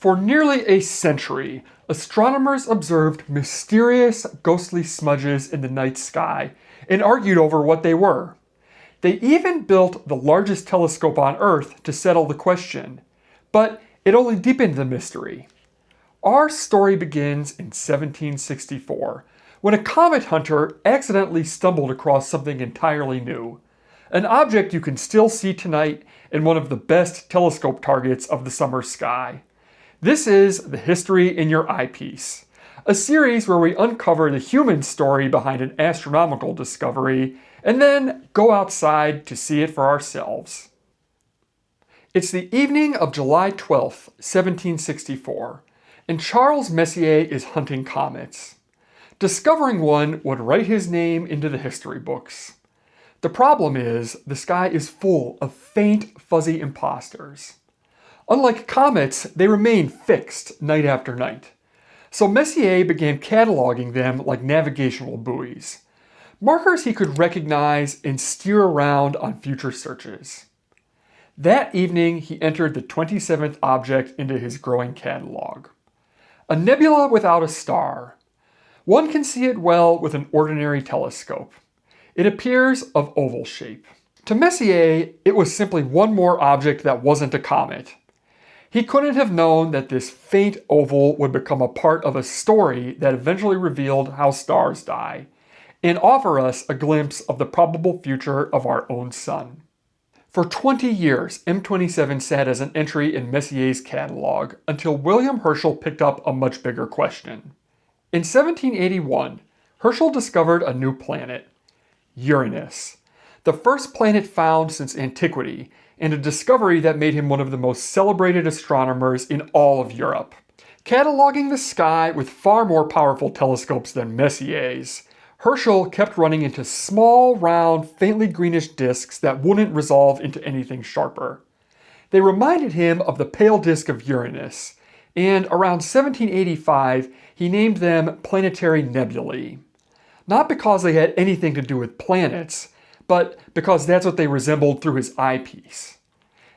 For nearly a century, astronomers observed mysterious, ghostly smudges in the night sky and argued over what they were. They even built the largest telescope on Earth to settle the question, but it only deepened the mystery. Our story begins in 1764, when a comet hunter accidentally stumbled across something entirely new, an object you can still see tonight in one of the best telescope targets of the summer sky. This is The History in Your Eyepiece, a series where we uncover the human story behind an astronomical discovery and then go outside to see it for ourselves. It's the evening of July 12th, 1764, and Charles Messier is hunting comets. Discovering one would write his name into the history books. The problem is, the sky is full of faint, fuzzy imposters. Unlike comets, they remain fixed night after night. So Messier began cataloging them like navigational buoys, markers he could recognize and steer around on future searches. That evening, he entered the 27th object into his growing catalog. A nebula without a star. One can see it well with an ordinary telescope. It appears of oval shape. To Messier, it was simply one more object that wasn't a comet. He couldn't have known that this faint oval would become a part of a story that eventually revealed how stars die, and offer us a glimpse of the probable future of our own sun. For 20 years, M27 sat as an entry in Messier's catalog until William Herschel picked up a much bigger question. In 1781, Herschel discovered a new planet, Uranus, the first planet found since antiquity, and a discovery that made him one of the most celebrated astronomers in all of Europe. Cataloging the sky with far more powerful telescopes than Messier's, Herschel kept running into small, round, faintly greenish disks that wouldn't resolve into anything sharper. They reminded him of the pale disk of Uranus, and around 1785, he named them planetary nebulae. Not because they had anything to do with planets, but because that's what they resembled through his eyepiece.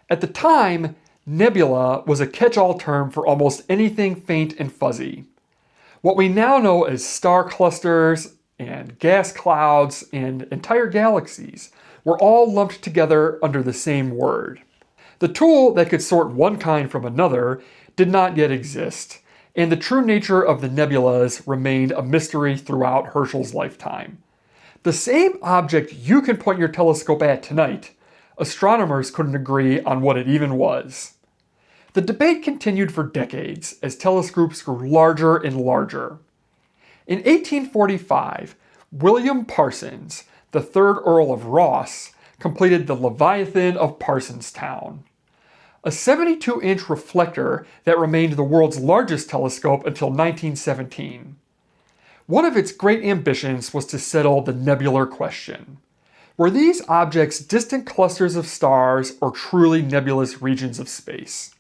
At the time, nebula was a catch-all term for almost anything faint and fuzzy. What we now know as star clusters and gas clouds and entire galaxies were all lumped together under the same word. The tool that could sort one kind from another did not yet exist, and the true nature of the nebulas remained a mystery throughout Herschel's lifetime. The same object you can point your telescope at tonight, astronomers couldn't agree on what it even was. The debate continued for decades as telescopes grew larger and larger. In 1845, William Parsons, the third Earl of Ross, completed the Leviathan of Parsonstown, a 72-inch reflector that remained the world's largest telescope until 1917. One of its great ambitions was to settle the nebular question. Were these objects distant clusters of stars or truly nebulous regions of space?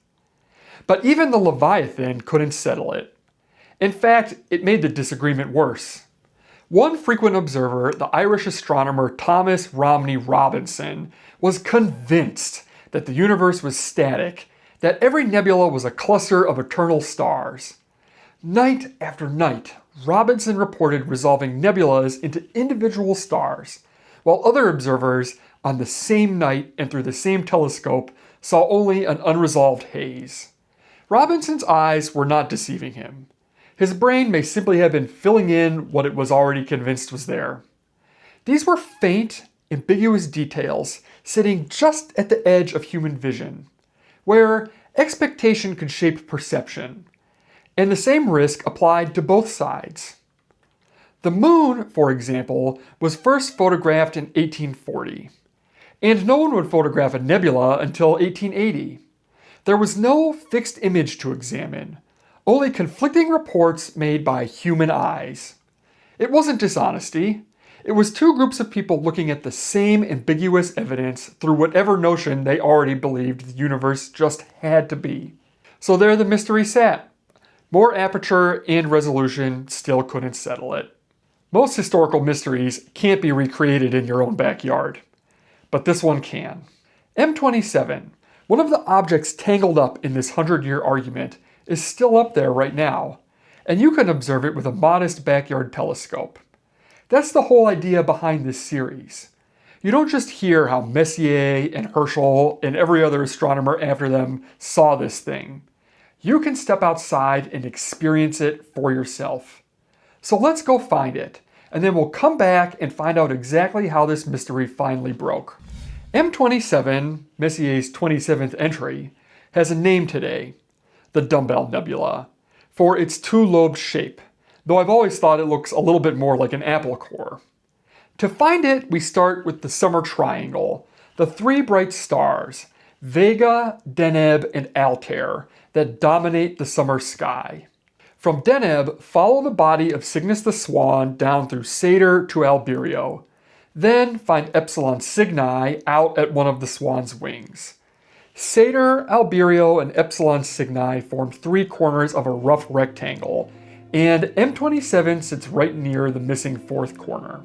But even the Leviathan couldn't settle it. In fact, it made the disagreement worse. One frequent observer, the Irish astronomer Thomas Romney Robinson, was convinced that the universe was static, that every nebula was a cluster of eternal stars. Night after night, Robinson reported resolving nebulas into individual stars, while other observers on the same night and through the same telescope saw only an unresolved haze. Robinson's eyes were not deceiving him. His brain may simply have been filling in what it was already convinced was there. These were faint, ambiguous details sitting just at the edge of human vision, where expectation could shape perception, and the same risk applied to both sides. The moon, for example, was first photographed in 1840, and no one would photograph a nebula until 1880. There was no fixed image to examine, only conflicting reports made by human eyes. It wasn't dishonesty. It was two groups of people looking at the same ambiguous evidence through whatever notion they already believed the universe just had to be. So there the mystery sat. More aperture and resolution still couldn't settle it. Most historical mysteries can't be recreated in your own backyard, but this one can. M27, one of the objects tangled up in this 100-year argument, is still up there right now, and you can observe it with a modest backyard telescope. That's the whole idea behind this series. You don't just hear how Messier and Herschel and every other astronomer after them saw this thing. You can step outside and experience it for yourself. So let's go find it, and then we'll come back and find out exactly how this mystery finally broke. M27, Messier's 27th entry, has a name today, the Dumbbell Nebula, for its two-lobed shape, though I've always thought it looks a little bit more like an apple core. To find it, we start with the summer triangle, the three bright stars, Vega, Deneb, and Altair, that dominate the summer sky. From Deneb, follow the body of Cygnus the Swan down through Satyr to Alberio. Then find Epsilon Cygni out at one of the Swan's wings. Satyr, Alberio, and Epsilon Cygni form three corners of a rough rectangle, and M27 sits right near the missing fourth corner.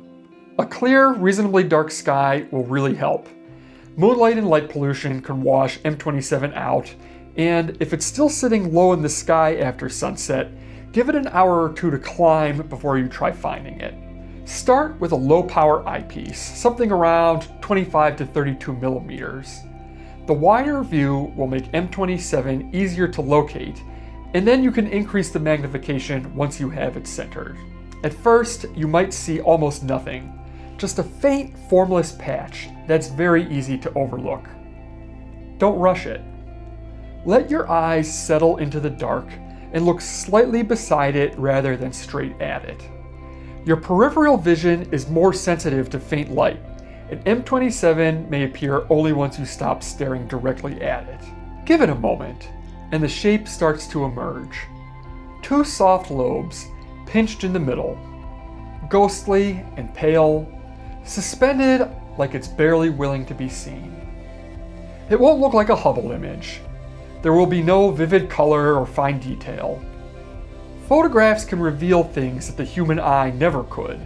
A clear, reasonably dark sky will really help. Moonlight and light pollution can wash M27 out, and if it's still sitting low in the sky after sunset, give it an hour or two to climb before you try finding it. Start with a low-power eyepiece, something around 25 to 32 millimeters. The wider view will make M27 easier to locate, and then you can increase the magnification once you have it centered. At first, you might see almost nothing, just a faint, formless patch that's very easy to overlook. Don't rush it. Let your eyes settle into the dark and look slightly beside it rather than straight at it. Your peripheral vision is more sensitive to faint light, and M27 may appear only once you stop staring directly at it. Give it a moment, and the shape starts to emerge. Two soft lobes, pinched in the middle, ghostly and pale, suspended like it's barely willing to be seen. It won't look like a Hubble image. There will be no vivid color or fine detail. Photographs can reveal things that the human eye never could,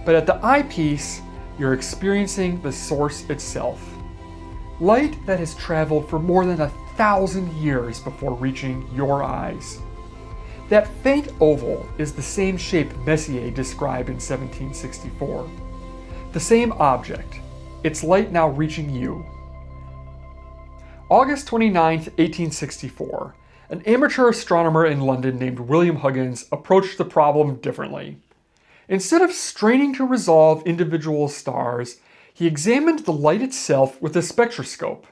but at the eyepiece, you're experiencing the source itself. Light that has traveled for more than 1,000 years before reaching your eyes. That faint oval is the same shape Messier described in 1764. The same object, its light now reaching you. August 29, 1864, an amateur astronomer in London named William Huggins approached the problem differently. Instead of straining to resolve individual stars, he examined the light itself with a spectroscope.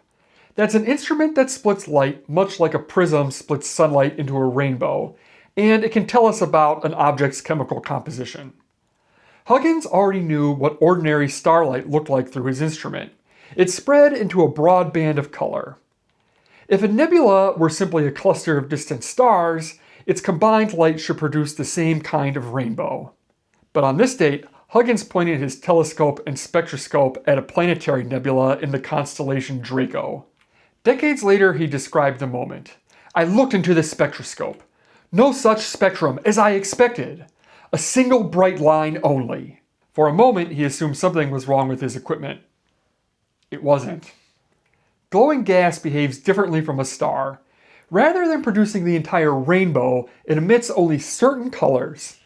That's an instrument that splits light much like a prism splits sunlight into a rainbow, and it can tell us about an object's chemical composition. Huggins already knew what ordinary starlight looked like through his instrument. It spread into a broad band of color. If a nebula were simply a cluster of distant stars, its combined light should produce the same kind of rainbow. But on this date, Huggins pointed his telescope and spectroscope at a planetary nebula in the constellation Draco. Decades later, he described the moment. "I looked into the spectroscope. No such spectrum as I expected. A single bright line only." For a moment, he assumed something was wrong with his equipment. It wasn't. Glowing gas behaves differently from a star. Rather than producing the entire rainbow, it emits only certain colors.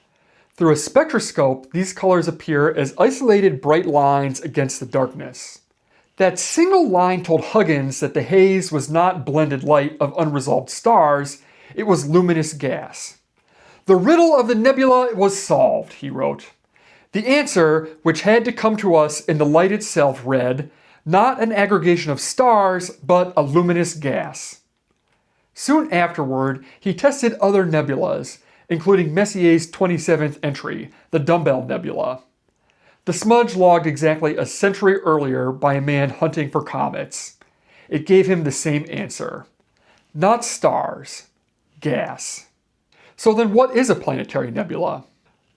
Through a spectroscope, these colors appear as isolated bright lines against the darkness. That single line told Huggins that the haze was not blended light of unresolved stars, it was luminous gas. "The riddle of the nebula was solved," he wrote. The answer, which had to come to us in the light itself, read, "Not an aggregation of stars, but a luminous gas." Soon afterward, he tested other nebulas, including Messier's 27th entry, the Dumbbell Nebula. The smudge logged exactly a century earlier by a man hunting for comets. It gave him the same answer. Not stars, gas. So then what is a planetary nebula?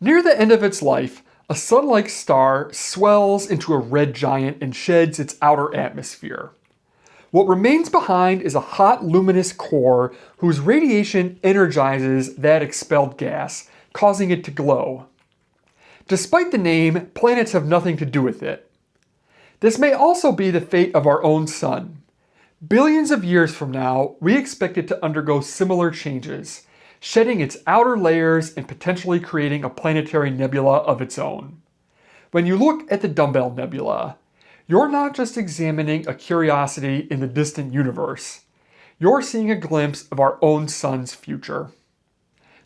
Near the end of its life, a sun-like star swells into a red giant and sheds its outer atmosphere. What remains behind is a hot, luminous core whose radiation energizes that expelled gas, causing it to glow. Despite the name, planets have nothing to do with it. This may also be the fate of our own sun. Billions of years from now, we expect it to undergo similar changes, shedding its outer layers and potentially creating a planetary nebula of its own. When you look at the Dumbbell Nebula, you're not just examining a curiosity in the distant universe. You're seeing a glimpse of our own sun's future.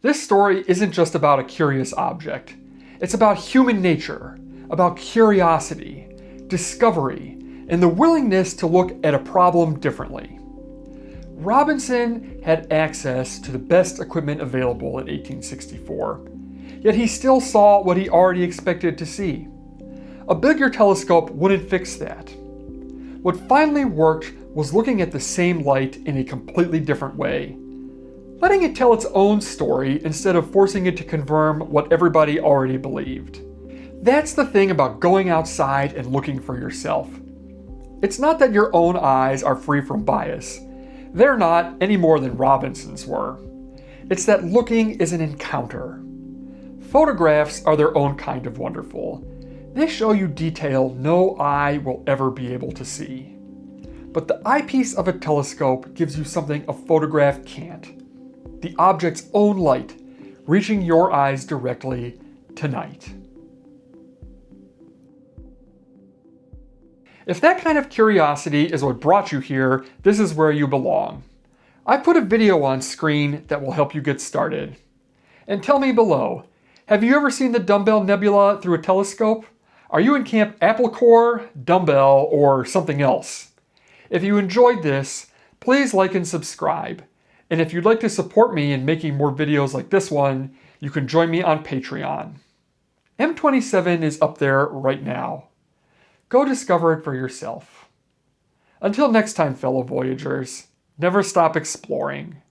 This story isn't just about a curious object. It's about human nature, about curiosity, discovery, and the willingness to look at a problem differently. Robinson had access to the best equipment available in 1864, yet he still saw what he already expected to see. A bigger telescope wouldn't fix that. What finally worked was looking at the same light in a completely different way, letting it tell its own story instead of forcing it to confirm what everybody already believed. That's the thing about going outside and looking for yourself. It's not that your own eyes are free from bias. They're not any more than Robinson's were. It's that looking is an encounter. Photographs are their own kind of wonderful. They show you detail no eye will ever be able to see. But the eyepiece of a telescope gives you something a photograph can't. The object's own light, reaching your eyes directly tonight. If that kind of curiosity is what brought you here, this is where you belong. I put a video on screen that will help you get started. And tell me below, have you ever seen the Dumbbell Nebula through a telescope? Are you in Camp Apple Core, Dumbbell, or something else? If you enjoyed this, please like and subscribe. And if you'd like to support me in making more videos like this one, you can join me on Patreon. M27 is up there right now. Go discover it for yourself. Until next time, fellow Voyagers, never stop exploring.